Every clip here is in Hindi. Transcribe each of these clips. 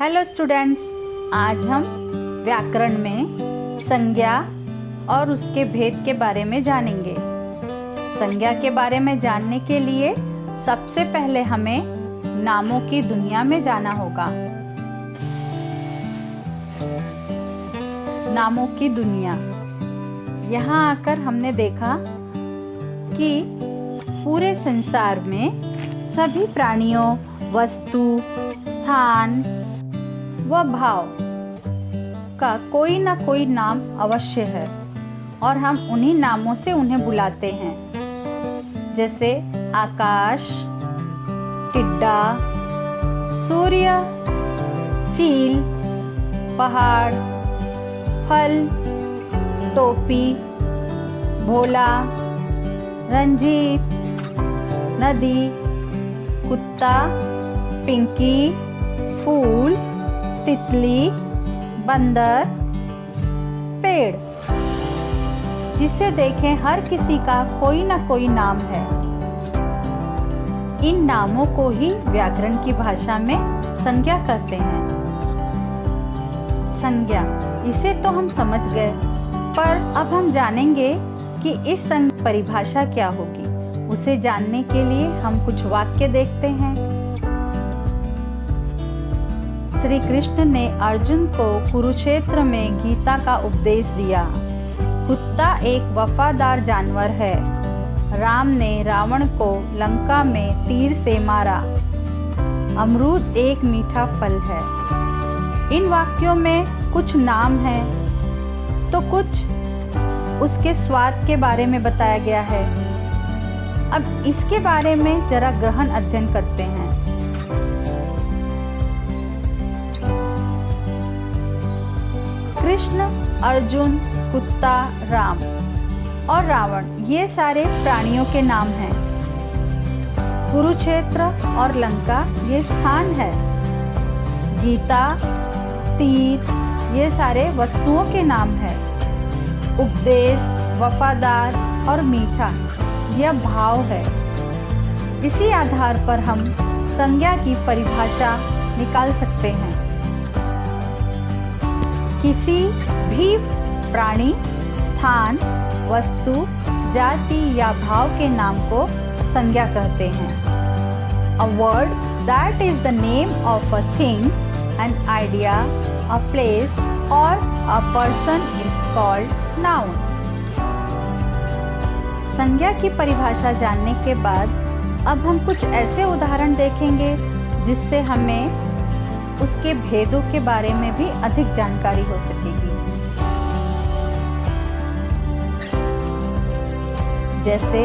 हेलो स्टूडेंट्स, आज हम व्याकरण में संज्ञा और उसके भेद के बारे में जानेंगे। संज्ञा के बारे में जानने के लिए सबसे पहले हमें नामों की दुनिया में जाना होगा। नामों की दुनिया। यहाँ आकर हमने देखा कि पूरे संसार में सभी प्राणियों, वस्तु, स्थान व भाव का कोई ना कोई नाम अवश्य है और हम उन्हीं नामों से उन्हें बुलाते हैं, जैसे आकाश, टिड्डा, सूर्य, चील, पहाड़, फल, टोपी, भोला, रंजीत, नदी, कुत्ता, पिंकी, फूल, तितली, बंदर, पेड़। जिसे देखें हर किसी का कोई ना कोई नाम है। इन नामों को ही व्याकरण की भाषा में संज्ञा कहते हैं। संज्ञा, इसे तो हम समझ गए, पर अब हम जानेंगे कि इस संज्ञा की परिभाषा क्या होगी। उसे जानने के लिए हम कुछ वाक्य देखते हैं। श्री कृष्ण ने अर्जुन को कुरुक्षेत्र में गीता का उपदेश दिया। कुत्ता एक वफादार जानवर है। राम ने रावण को लंका में तीर से मारा। अमरूद एक मीठा फल है। इन वाक्यों में कुछ नाम हैं, तो कुछ उसके स्वाद के बारे में बताया गया है। अब इसके बारे में जरा गहन अध्ययन करते हैं। कृष्ण, अर्जुन, कुत्ता, राम और रावण, ये सारे प्राणियों के नाम हैं। कुरुक्षेत्र और लंका ये स्थान है। गीता, तीर, ये सारे वस्तुओं के नाम हैं। उपदेश, वफादार और मीठा, यह भाव है। इसी आधार पर हम संज्ञा की परिभाषा निकाल सकते हैं। किसी भी प्राणी, स्थान, वस्तु, जाति या भाव के नाम को संज्ञा कहते हैं। A word that is the name of a thing, an idea, a place or a person is called noun. संज्ञा की परिभाषा जानने के बाद अब हम कुछ ऐसे उदाहरण देखेंगे जिससे हमें उसके भेदों के बारे में भी अधिक जानकारी हो सकेगी। जैसे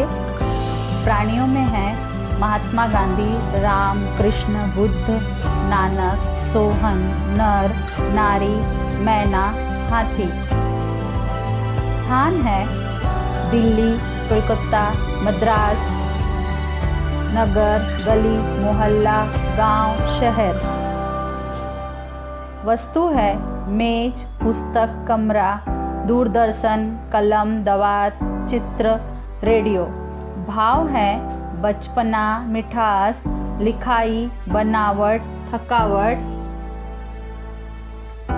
प्राणियों में हैं महात्मा गांधी, राम, कृष्ण, बुद्ध, नानक, सोहन, नर, नारी, मैना, हाथी। स्थान है दिल्ली, कोलकाता, मद्रास, नगर, गली, मोहल्ला, गांव, शहर। वस्तु है मेज, पुस्तक, कमरा, दूरदर्शन, कलम, दवात, चित्र, रेडियो। भाव है बचपना, मिठास, लिखाई, बनावट, थकावट।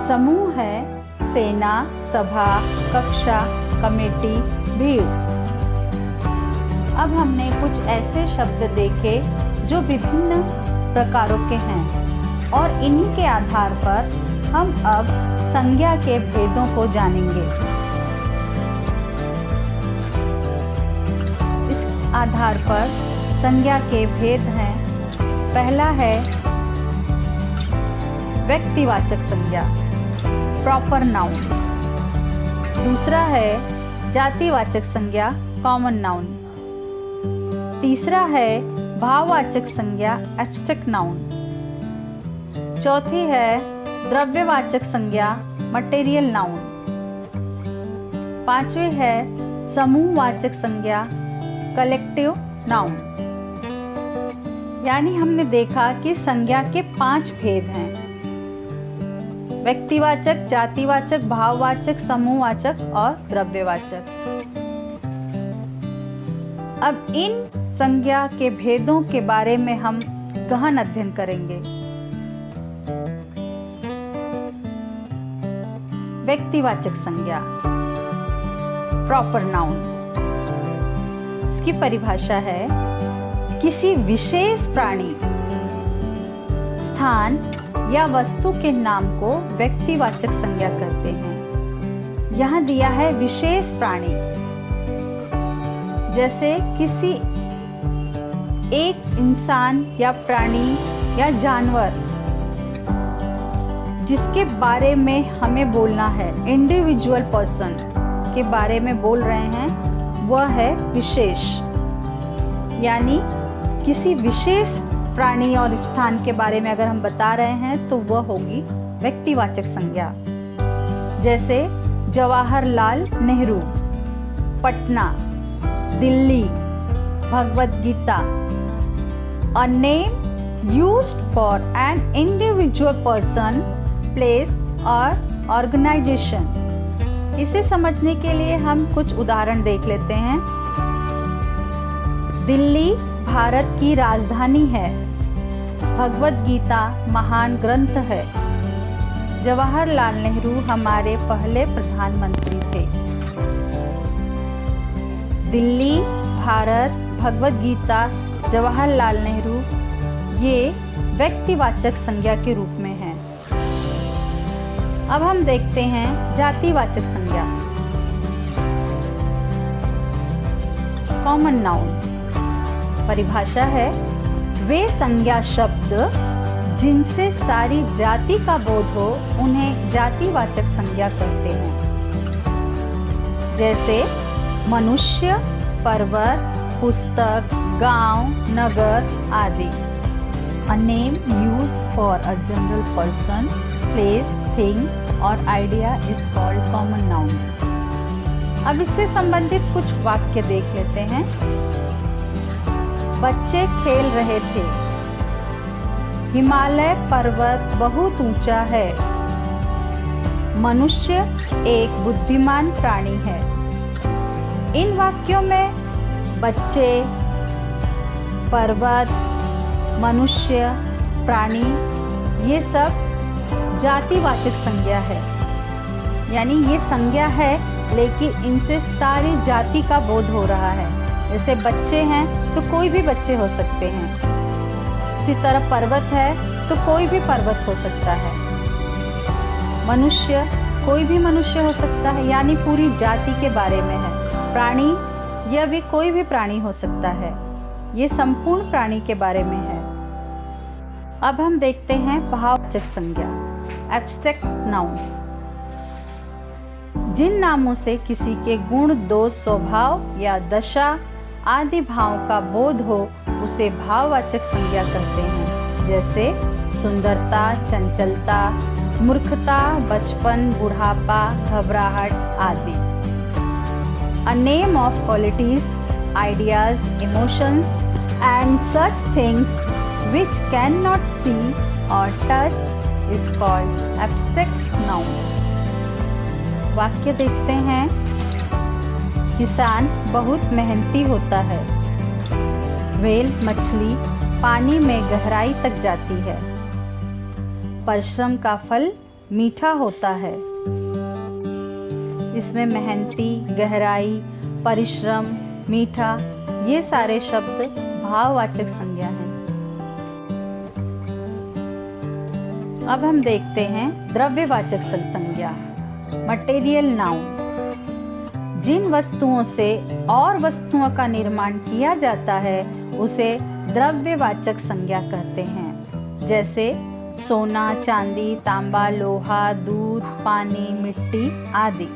समूह है सेना, सभा, कक्षा, कमेटी, भीड़। अब हमने कुछ ऐसे शब्द देखे जो विभिन्न प्रकारों के हैं और इन्हीं के आधार पर हम अब संज्ञा के भेदों को जानेंगे। इस आधार पर संज्ञा के भेद हैं। पहला है व्यक्तिवाचक संज्ञा, प्रॉपर नाउन। दूसरा है जातिवाचक संज्ञा, कॉमन नाउन। तीसरा है भाववाचक संज्ञा, एब्स्ट्रैक्ट नाउन। चौथी है द्रव्यवाचक संज्ञा, मटेरियल नाउन। पांचवी है समूहवाचक संज्ञा, कलेक्टिव नाउन। यानी हमने देखा कि संज्ञा के 5 भेद हैं: व्यक्तिवाचक, जातिवाचक, भाववाचक, समूहवाचक और द्रव्यवाचक। अब इन संज्ञा के भेदों के बारे में हम गहन अध्ययन करेंगे। व्यक्तिवाचक संज्ञा, प्रॉपर नाउन। इसकी परिभाषा है किसी विशेष प्राणी, स्थान या वस्तु के नाम को व्यक्तिवाचक संज्ञा कहते हैं। यहाँ दिया है विशेष प्राणी, जैसे किसी एक इंसान या प्राणी या जानवर जिसके बारे में हमें बोलना है, इंडिविजुअल पर्सन के बारे में बोल रहे हैं, वह है विशेष। यानी किसी विशेष प्राणी और स्थान के बारे में अगर हम बता रहे हैं तो वह होगी व्यक्तिवाचक संज्ञा। जैसे Jawaharlal Nehru, Patna, Delhi, Bhagavad Gita. A name used for an individual person, place or organization। इसे समझने के लिए हम कुछ उदाहरण देख लेते हैं। दिल्ली भारत की राजधानी है। भगवद गीता महान ग्रंथ है। जवाहरलाल नेहरू हमारे पहले प्रधानमंत्री थे। दिल्ली, भारत, भगवद गीता, जवाहरलाल नेहरू ये व्यक्तिवाचक संज्ञा के रूप में हैं। अब हम देखते हैं जातिवाचक संज्ञा, कॉमन नाउन। परिभाषा है वे संज्ञा शब्द जिनसे सारी जाति का बोध हो उन्हें जातिवाचक संज्ञा कहते हैं। जैसे मनुष्य, पर्वत, पुस्तक, गांव, नगर आदि। A name used for a general person, place, thing or idea is called common noun। अब इससे संबंधित कुछ वाक्य देख लेते हैं। बच्चे खेल रहे थे। हिमालय पर्वत बहुत ऊंचा है। मनुष्य एक बुद्धिमान प्राणी है। इन वाक्यों में बच्चे, पर्वत, मनुष्य, प्राणी ये सब जातिवाचक संज्ञा है। यानी ये संज्ञा है लेकिन इनसे सारी जाति का बोध हो रहा है। जैसे बच्चे हैं तो कोई भी बच्चे हो सकते हैं। उसी तरह पर्वत है तो कोई भी पर्वत हो सकता है। मनुष्य कोई भी मनुष्य हो सकता है, यानी पूरी जाति के बारे में है। प्राणी यह भी कोई भी प्राणी हो सकता है। ये संपूर्ण प्राणी के बारे में है। अब हम देखते हैं भाववाचक संज्ञा, एब्स्ट्रैक्ट नाउन। जिन नामों से किसी के गुण, दोष, स्वभाव या दशा आदि भाव का बोध हो उसे भाववाचक संज्ञा कहते हैं। जैसे सुंदरता, चंचलता, मूर्खता, बचपन, बुढ़ापा, घबराहट आदि। A name of qualities, ideas, emotions and such things which cannot see or touch is called abstract noun। वाक्य देखते हैं। किसान बहुत मेहनती होता है। व्हेल मछली पानी में गहराई तक जाती है। परिश्रम का फल मीठा होता है। इसमें मेहनती, गहराई, परिश्रम, मीठा ये सारे शब्द भाववाचक संज्ञा हैं। अब हम देखते हैं द्रव्यवाचक संज्ञा, मटेरियल नाउन। जिन वस्तुओं से और वस्तुओं का निर्माण किया जाता है उसे द्रव्यवाचक संज्ञा कहते हैं। जैसे सोना, चांदी, तांबा, लोहा, दूध, पानी, मिट्टी आदि।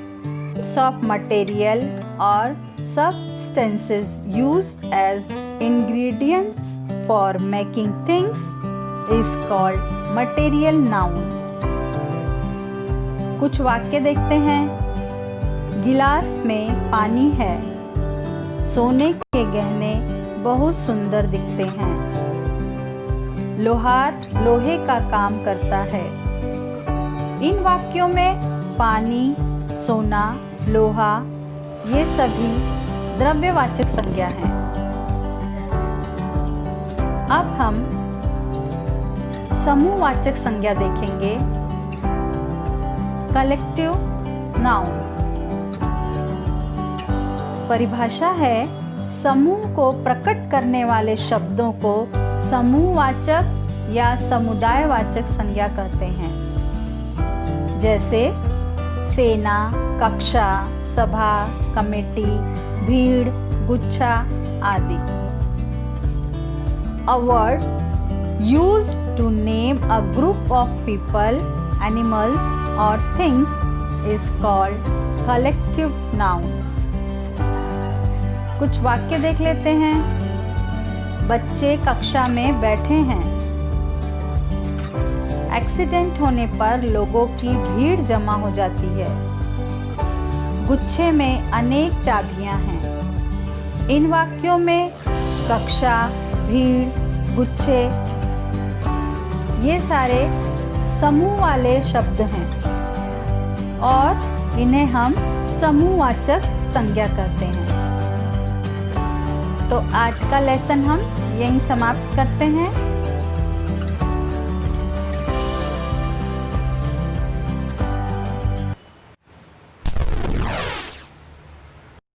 Of material or substances used as ingredients for making things is called material noun। कुछ वाक्य देखते हैं। गिलास में पानी है। सोने के गहने बहुत सुंदर दिखते हैं। लोहार लोहे का काम करता है। इन वाक्यों में पानी, सोना, लोहा ये सभी द्रव्यवाचक संज्ञा हैं। अब हम समूहवाचक संज्ञा देखेंगे, कलेक्टिव नाउन। परिभाषा है समूह को प्रकट करने वाले शब्दों को समूहवाचक या समुदायवाचक संज्ञा कहते हैं, जैसे सेना, कक्षा, सभा, कमेटी, भीड़, गुच्छा आदि। A word used to name a group of people, animals or things is called collective noun। कुछ वाक्य देख लेते हैं। बच्चे कक्षा में बैठे हैं। एक्सीडेंट होने पर लोगों की भीड़ जमा हो जाती है। गुच्छे में अनेक चाबियां हैं। इन वाक्यों में कक्षा, भीड़, गुच्छे ये सारे समूह वाले शब्द हैं और इन्हें हम समूहवाचक संज्ञा कहते हैं। तो आज का लेसन हम यहीं समाप्त करते हैं।